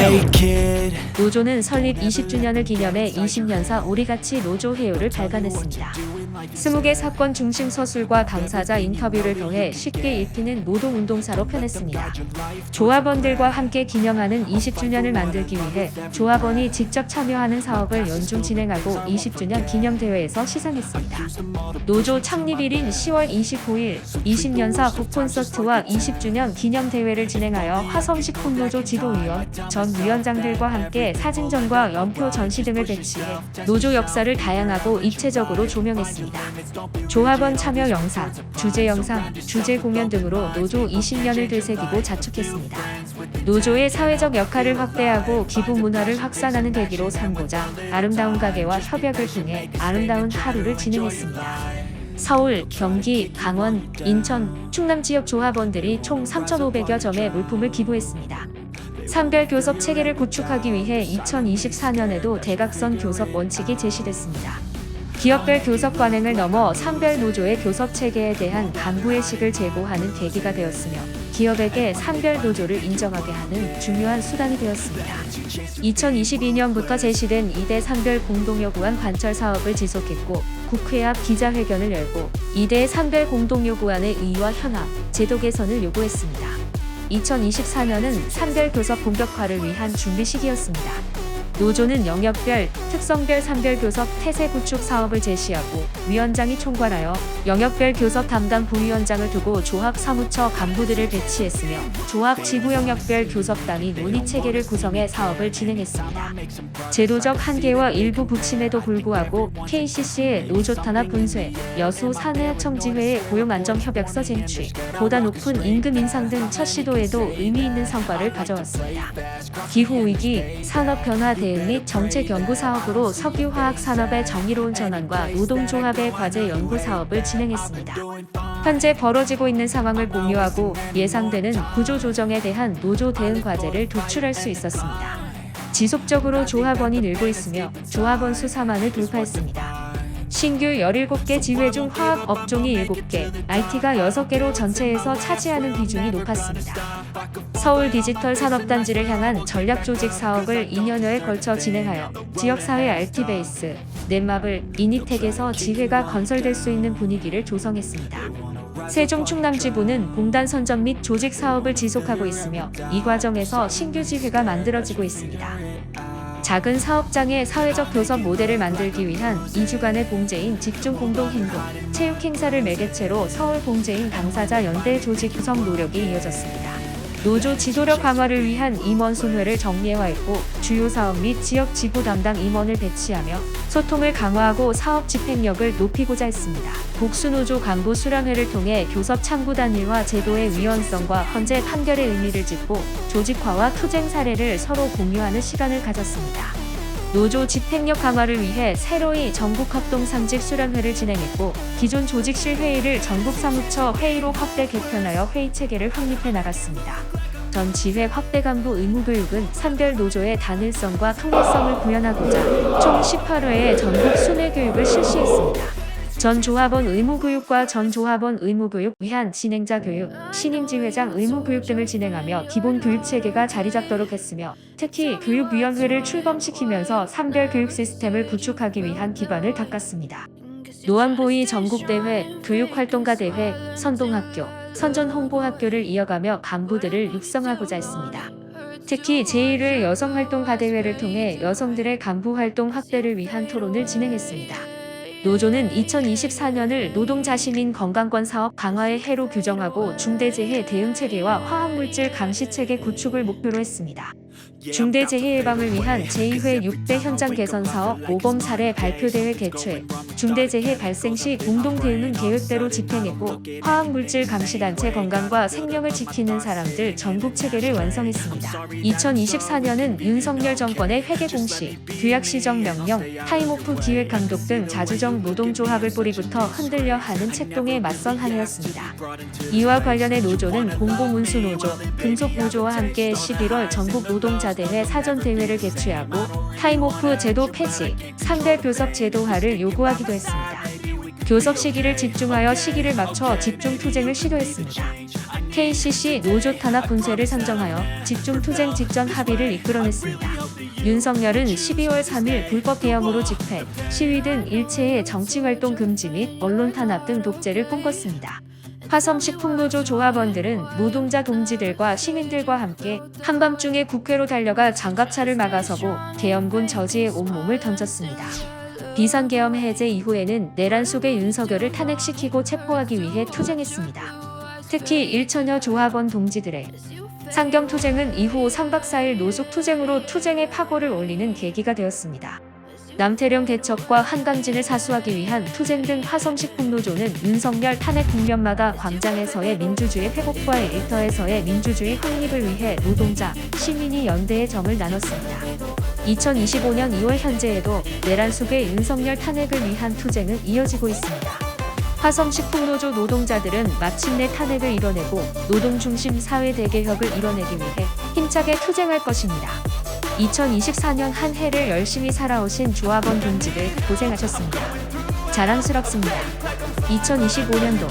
make it. 노조는 설립 20주년을 기념해 20년사 우리같이 노조 회유를 발간했습니다. 20개 사건 중심 서술과 당사자 인터뷰를 통해 쉽게 읽히는 노동운동사로 펴냈습니다. 조합원들과 함께 기념하는 20주년을 만들기 위해 조합원이 직접 참여하는 사업을 연중 진행하고 20주년 기념대회에서 시상했습니다. 노조 창립일인 10월 29일 20년사 북콘서트와 20주년 기념대회를 진행하여 화성식 콘노조 지도위원, 전 위원장들과 함께 사진전과 연표 전시 등을 배치해 노조 역사를 다양하고 입체적으로 조명했습니다. 조합원 참여 영상, 주제 영상, 주제 공연 등으로 노조 20년을 되새기고 자축했습니다. 노조의 사회적 역할을 확대하고 기부 문화를 확산하는 계기로 삼고자 아름다운 가게와 협약을 통해 아름다운 하루를 진행했습니다. 서울, 경기, 강원, 인천, 충남 지역 조합원들이 총 3,500여 점의 물품을 기부했습니다. 산별 교섭 체계를 구축하기 위해 2024년에도 대각선 교섭 원칙이 제시됐습니다. 기업별 교섭 관행을 넘어 산별 노조의 교섭 체계에 대한 간부의식을 제고하는 계기가 되었으며 기업에게 산별 노조를 인정하게 하는 중요한 수단이 되었습니다. 2022년부터 제시된 2대 산별 공동요구안 관철 사업을 지속했고 국회 앞 기자회견을 열고 2대 산별 공동요구안의 의의와 현황, 제도 개선을 요구했습니다. 2024년은 산별 교섭 본격화를 위한 준비 시기였습니다. 노조는 영역별, 특성별 산별 교섭 태세 구축 사업을 제시하고 위원장이 총괄하여 영역별 교섭 담당 부위원장을 두고 조합 사무처 간부들을 배치했으며 조합 지부 영역별 교섭단위 논의 체계를 구성해 사업을 진행했습니다. 제도적 한계와 일부 부침에도 불구하고 KCC의 노조 탄압 분쇄, 여수 산하청지회의 고용안정협약서 쟁취, 보다 높은 임금 인상 등 첫 시도에도 의미 있는 성과를 가져왔습니다. 기후위기, 산업변화 대응 및 정책 연구 사업으로 석유화학 산업의 정의로운 전환과 노동조합의 과제 연구 사업을 진행했습니다. 현재 벌어지고 있는 상황을 공유하고 예상되는 구조조정에 대한 노조 대응 과제를 도출할 수 있었습니다. 지속적으로 조합원이 늘고 있으며 조합원 수 4만을 돌파했습니다. 신규 17개 지회 중 화학 업종이 7개, IT가 6개로 전체에서 차지하는 비중이 높았습니다. 서울 디지털 산업단지를 향한 전략조직 사업을 2년여에 걸쳐 진행하여 지역사회 RT베이스, 넷마블, 이니텍에서 지회가 건설될 수 있는 분위기를 조성했습니다. 세종 충남지부는 공단 선정 및 조직 사업을 지속하고 있으며 이 과정에서 신규 지회가 만들어지고 있습니다. 작은 사업장의 사회적 교섭 모델을 만들기 위한 2주간의 봉제인 집중 공동행동, 체육 행사를 매개체로 서울 봉제인 당사자 연대 조직 구성 노력이 이어졌습니다. 노조 지도력 강화를 위한 임원 순회를 정례화했고 주요 사업 및 지역 지부 담당 임원을 배치하며 소통을 강화하고 사업 집행력을 높이고자 했습니다. 복수노조 간부 수련회를 통해 교섭 창구 단일화 제도의 위헌성과 헌재 판결의 의미를 짚고 조직화와 투쟁 사례를 서로 공유하는 시간을 가졌습니다. 노조 집행력 강화를 위해 새로이 전국합동 상직 수련회를 진행했고 기존 조직실 회의를 전국 사무처 회의로 확대 개편하여 회의 체계를 확립해 나갔습니다. 전 지회 확대 간부 의무교육은 산별 노조의 단일성과 통일성을 구현하고자 총 18회의 전국 순회 교육을 실시했습니다. 전 조합원 의무교육과 전 조합원 의무교육 위한 진행자 교육, 신임지회장 의무교육 등을 진행하며 기본 교육체계가 자리잡도록 했으며 특히 교육위원회를 출범시키면서 산별 교육 시스템을 구축하기 위한 기반을 닦았습니다. 노안보위 전국대회, 교육활동가대회, 선동학교, 선전홍보학교를 이어가며 간부들을 육성하고자 했습니다. 특히 제1회 여성활동가대회를 통해 여성들의 간부활동 확대를 위한 토론을 진행했습니다. 노조는 2024년을 노동자시민 건강권 사업 강화의 해로 규정하고 중대재해 대응체계와 화학물질 감시체계 구축을 목표로 했습니다. 중대재해 예방을 위한 제2회 6대 현장 개선 사업 모범 사례 발표대회 개최, 중대재해 발생 시 공동 대응은 계획대로 집행했고 화학물질 감시단체 건강과 생명을 지키는 사람들 전국 체계를 완성했습니다. 2024년은 윤석열 정권의 회계 공시, 규약 시정 명령, 타임오프 기획 감독 등 자주적 노동조합을 뿌리부터 흔들려 하는 책동에 맞선 한 해였습니다. 이와 관련해 노조는 공공운수노조, 금속노조와 함께 11월 전국 노동자대회 사전대회를 개최하고 타임오프 제도 폐지, 산별교섭 제도화를 요구하기도 했습니다. 교섭 시기를 집중하여 시기를 맞춰 집중 투쟁을 시도했습니다. KCC 노조 탄압 분쇄를 상정하여 집중투쟁 직전 합의를 이끌어냈습니다. 윤석열은 12월 3일 불법 개혁으로 집회, 시위 등 일체의 정치활동 금지 및 언론 탄압 등 독재를 꿈꿨습니다. 화성식품노조 조합원들은 노동자 동지들과 시민들과 함께 한밤중에 국회로 달려가 장갑차를 막아서고 계엄군 저지에 온몸을 던졌습니다. 비선계엄 해제 이후에는 내란 속의 윤석열을 탄핵시키고 체포하기 위해 투쟁했습니다. 특히 일천여 조합원 동지들의 상경투쟁은 이후 3박 4일 노숙투쟁으로 투쟁의 파고를 올리는 계기가 되었습니다. 남태령 대첩과 한강진을 사수하기 위한 투쟁 등 화성식품노조는 윤석열 탄핵 국면마다 광장에서의 민주주의 회복과 일터에서의 민주주의 확립을 위해 노동자, 시민이 연대의 정을 나눴습니다. 2025년 2월 현재에도 내란 속의 윤석열 탄핵을 위한 투쟁은 이어지고 있습니다. 화성식품노조 노동자들은 마침내 탄핵을 이뤄내고 노동중심 사회 대개혁을 이뤄내기 위해 힘차게 투쟁할 것입니다. 2024년 한 해를 열심히 살아오신 조합원 동지들 고생하셨습니다. 자랑스럽습니다. 2025년도